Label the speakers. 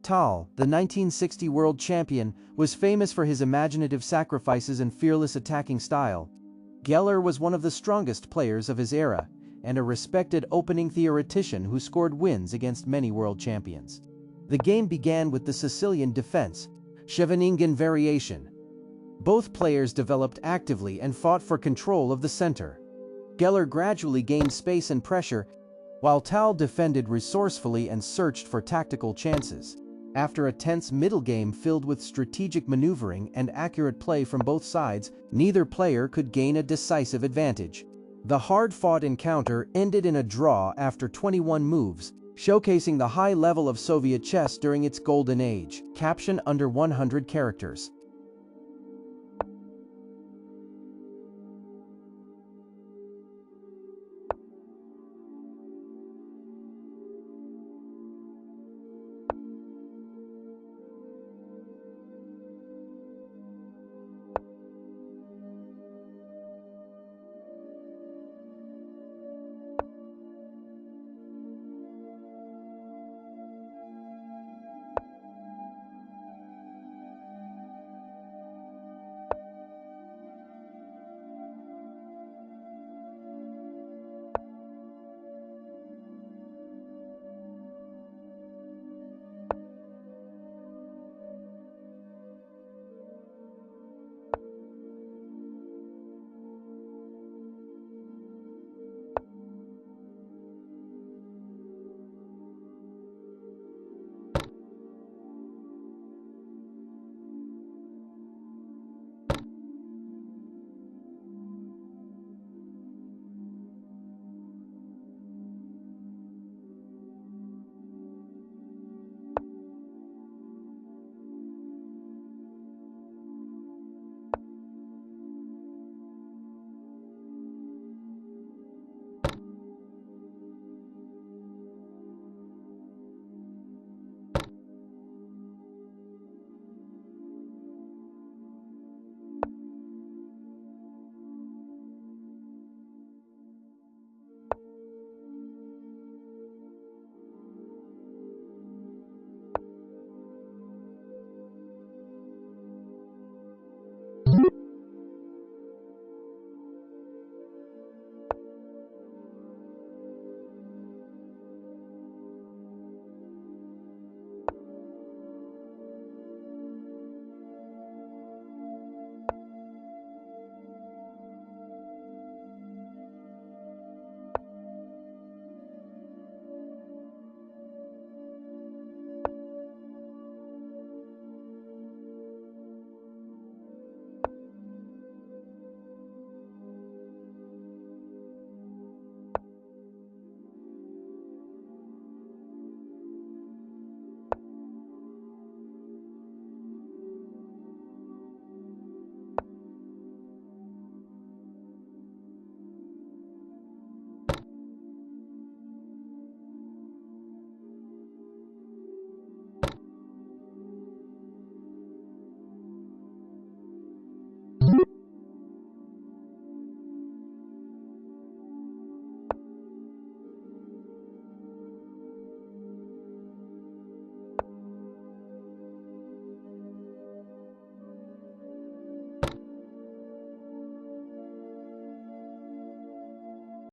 Speaker 1: Tal, the 1960 world champion, was famous for his imaginative sacrifices and fearless attacking style. Geller was one of the strongest players of his era, and a respected opening theoretician who scored wins against many world champions. The game began with the Sicilian defense, Scheveningen variation. Both players developed actively and fought for control of the center. Geller gradually gained space and pressure, while Tal defended resourcefully and searched for tactical chances. After a tense middle game filled with strategic maneuvering and accurate play from both sides, neither player could gain a decisive advantage. The hard-fought encounter ended in a draw after 21 moves, showcasing the high level of Soviet chess during its golden age. Caption under 100 characters.